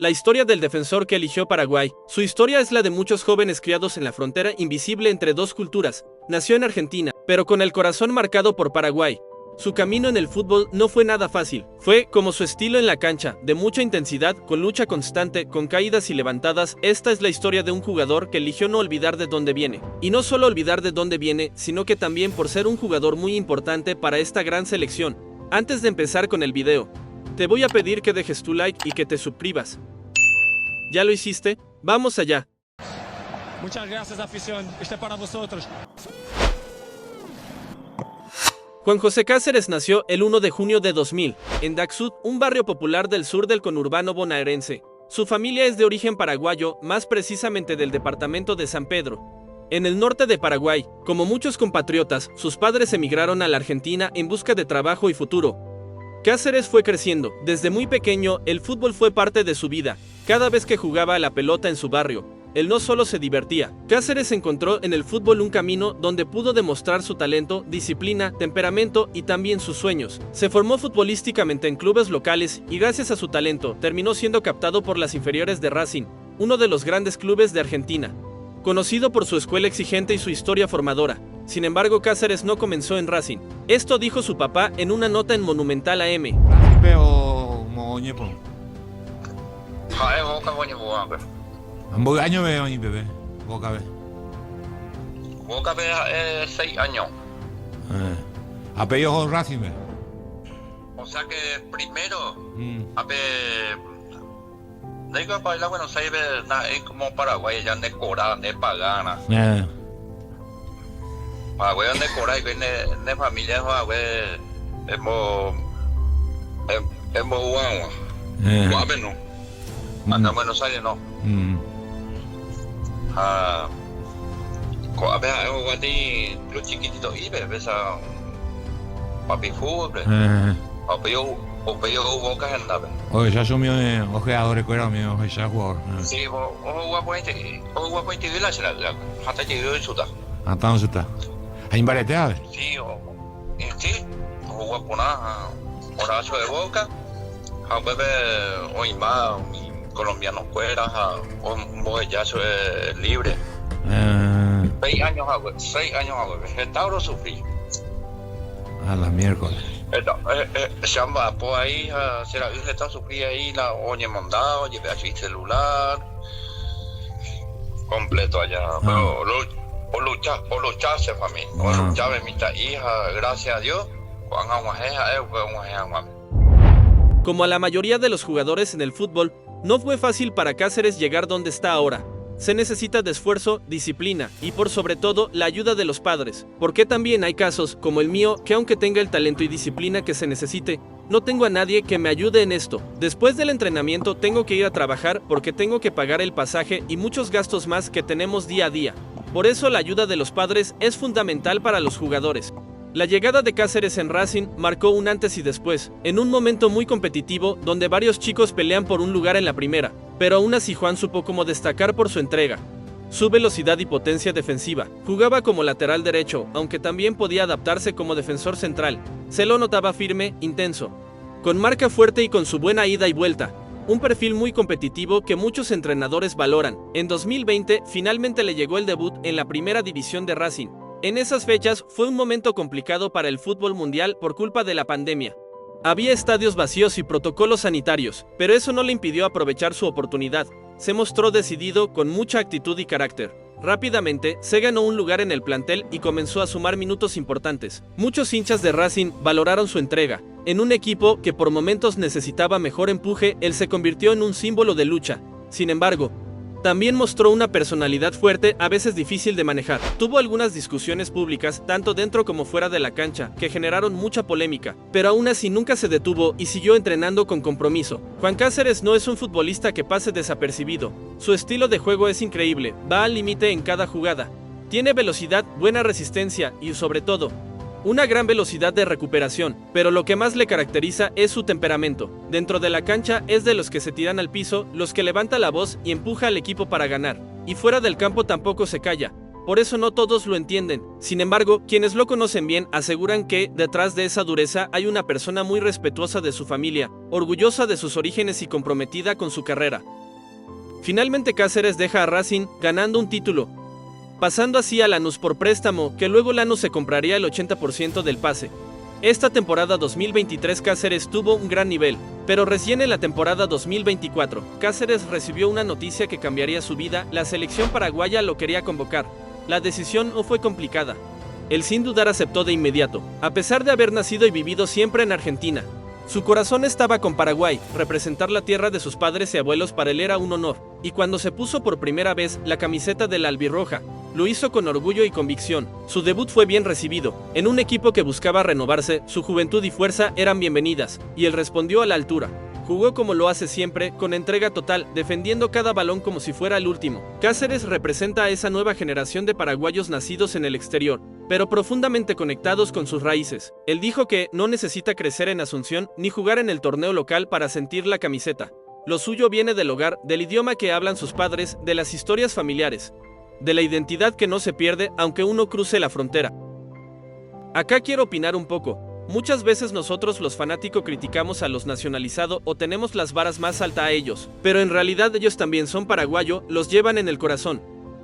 La historia del defensor que eligió Paraguay. Su historia es la de muchos jóvenes criados en la frontera invisible entre dos culturas. Nació en Argentina, pero con el corazón marcado por Paraguay. Su camino en el fútbol no fue nada fácil. Fue, como su estilo en la cancha, de mucha intensidad, con lucha constante, con caídas y levantadas. Esta es la historia de un jugador que eligió no olvidar de dónde viene. Y no solo olvidar de dónde viene, sino que también por ser un jugador muy importante para esta gran selección. Antes de empezar con el video, te voy a pedir que dejes tu like y que te suscribas. ¿Ya lo hiciste? ¡Vamos allá! Muchas gracias, afición. Este para vosotros. Juan José Cáceres nació el 1 de junio de 2000, en Daxud, un barrio popular del sur del conurbano bonaerense. Su familia es de origen paraguayo, más precisamente del departamento de San Pedro. En el norte de Paraguay, como muchos compatriotas, sus padres emigraron a la Argentina en busca de trabajo y futuro. Cáceres fue creciendo. Desde muy pequeño, el fútbol fue parte de su vida. Cada vez que jugaba a la pelota en su barrio, él no solo se divertía. Cáceres encontró en el fútbol un camino donde pudo demostrar su talento, disciplina, temperamento y también sus sueños. Se formó futbolísticamente en clubes locales y gracias a su talento terminó siendo captado por las inferiores de Racing, uno de los grandes clubes de Argentina. Conocido por su escuela exigente y su historia formadora. Sin embargo, Cáceres no comenzó en Racing. Esto dijo su papá en una nota en Monumental AM. Mỗi año veo a mi bebé, Boca ve. Boca ve 6 años. Apellido Racing ve. O sea que primero, a ver, digo para ir a Buenos Aires, es como Paraguay, ya de Cora, de Pagana. Paraguay de Cora y viene de familia, hemos jugado. Guape no. Acá en Buenos Aires no. A ver, los chiquititos y ves a papi fútbol, o peor Boca en la. Oye, ya son mis ojeadores, cuero mío, ya jugador. Sí, o guapo y de la ciudad, hasta que yo chuta. Hasta no chuta. ¿Hay variedades? Sí, o guapo nada, Horacio de Boca, a bebé o más colombiano fuera, un boyazo libre. 6 años hago, el Tauro sufrí. A la miércoles. Chamba, pues ahí, se la isla está sufrí ahí, la oye mandado, llevé así celular, completo allá. Pero o lucharse para mí, o lucharme mi hija, gracias a Dios, Como a la mayoría de los jugadores en el fútbol, no fue fácil para Cáceres llegar donde está ahora. Se necesita de esfuerzo, disciplina y por sobre todo la ayuda de los padres, porque también hay casos, como el mío, que aunque tenga el talento y disciplina que se necesite, no tengo a nadie que me ayude en esto. Después del entrenamiento tengo que ir a trabajar porque tengo que pagar el pasaje y muchos gastos más que tenemos día a día. Por eso la ayuda de los padres es fundamental para los jugadores. La llegada de Cáceres en Racing marcó un antes y después, en un momento muy competitivo donde varios chicos pelean por un lugar en la primera, pero aún así Juan supo cómo destacar por su entrega. Su velocidad y potencia defensiva. Jugaba como lateral derecho, aunque también podía adaptarse como defensor central. Se lo notaba firme, intenso, con marca fuerte y con su buena ida y vuelta. Un perfil muy competitivo que muchos entrenadores valoran. En 2020 finalmente le llegó el debut en la primera división de Racing. En esas fechas fue un momento complicado para el fútbol mundial por culpa de la pandemia. Había estadios vacíos y protocolos sanitarios, pero eso no le impidió aprovechar su oportunidad. Se mostró decidido, con mucha actitud y carácter. Rápidamente, se ganó un lugar en el plantel y comenzó a sumar minutos importantes. Muchos hinchas de Racing valoraron su entrega. En un equipo que por momentos necesitaba mejor empuje, él se convirtió en un símbolo de lucha. Sin embargo, también mostró una personalidad fuerte, a veces difícil de manejar. Tuvo algunas discusiones públicas, tanto dentro como fuera de la cancha, que generaron mucha polémica, pero aún así nunca se detuvo y siguió entrenando con compromiso. Juan Cáceres no es un futbolista que pase desapercibido. Su estilo de juego es increíble, va al límite en cada jugada. Tiene velocidad, buena resistencia y, sobre todo, una gran velocidad de recuperación, pero lo que más le caracteriza es su temperamento. Dentro de la cancha es de los que se tiran al piso, los que levanta la voz y empuja al equipo para ganar. Y fuera del campo tampoco se calla. por eso no todos lo entienden. Sin embargo, quienes lo conocen bien aseguran que, detrás de esa dureza, hay una persona muy respetuosa de su familia, orgullosa de sus orígenes y comprometida con su carrera. Finalmente Cáceres deja a Racing ganando un título, pasando así a Lanús por préstamo, que luego Lanús se compraría el 80% del pase. Esta temporada 2023 Cáceres tuvo un gran nivel, pero recién en la temporada 2024, Cáceres recibió una noticia que cambiaría su vida. La selección paraguaya lo quería convocar. La decisión no fue complicada. Él sin dudar aceptó de inmediato, a pesar de haber nacido y vivido siempre en Argentina. Su corazón estaba con Paraguay, representar la tierra de sus padres y abuelos para él era un honor, y cuando se puso por primera vez la camiseta de la albirroja, lo hizo con orgullo y convicción. Su debut fue bien recibido. En un equipo que buscaba renovarse, su juventud y fuerza eran bienvenidas, y él respondió a la altura. Jugó como lo hace siempre, con entrega total, defendiendo cada balón como si fuera el último. Cáceres representa a esa nueva generación de paraguayos nacidos en el exterior, pero profundamente conectados con sus raíces. Él dijo que no necesita crecer en Asunción ni jugar en el torneo local para sentir la camiseta. Lo suyo viene del hogar, del idioma que hablan sus padres, de las historias familiares, de la identidad que no se pierde aunque uno cruce la frontera. Acá quiero opinar un poco. Muchas veces nosotros los fanáticos criticamos a los nacionalizados o tenemos las varas más altas a ellos, pero en realidad ellos también son paraguayos, los llevan en el corazón.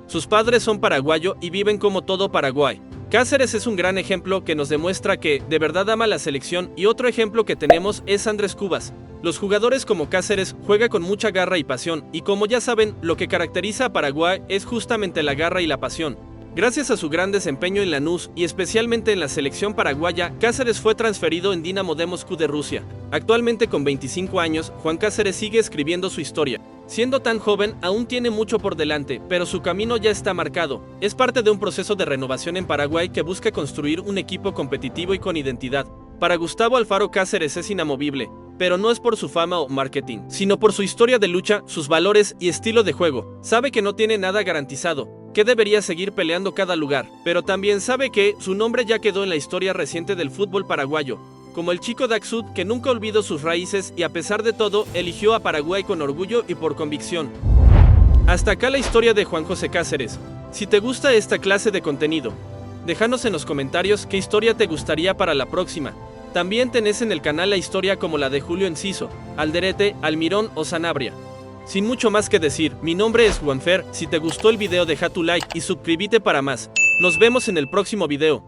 Sus padres son paraguayos y viven como todo Paraguay. Cáceres es un gran ejemplo que nos demuestra que de verdad ama la selección, y otro ejemplo que tenemos es Andrés Cubas. Los jugadores como Cáceres juega con mucha garra y pasión, y como ya saben, lo que caracteriza a Paraguay es justamente la garra y la pasión. Gracias a su gran desempeño en Lanús y especialmente en la selección paraguaya, Cáceres fue transferido en Dinamo de Moscú de Rusia. Actualmente con 25 años, Juan Cáceres sigue escribiendo su historia. Siendo tan joven, aún tiene mucho por delante, pero su camino ya está marcado. Es parte de un proceso de renovación en Paraguay que busca construir un equipo competitivo y con identidad. Para Gustavo Alfaro Cáceres es inamovible, pero no es por su fama o marketing, sino por su historia de lucha, sus valores y estilo de juego. Sabe que no tiene nada garantizado, que debería seguir peleando cada lugar, pero también sabe que su nombre ya quedó en la historia reciente del fútbol paraguayo, como el chico Daxud que nunca olvidó sus raíces y a pesar de todo eligió a Paraguay con orgullo y por convicción. Hasta acá la historia de Juan José Cáceres. Si te gusta esta clase de contenido, déjanos en los comentarios qué historia te gustaría para la próxima. También tenés en el canal la historia como la de Julio Enciso, Alderete, Almirón o Sanabria. Sin mucho más que decir, mi nombre es Juanfer. Si te gustó el video deja tu like y suscríbete para más. Nos vemos en el próximo video.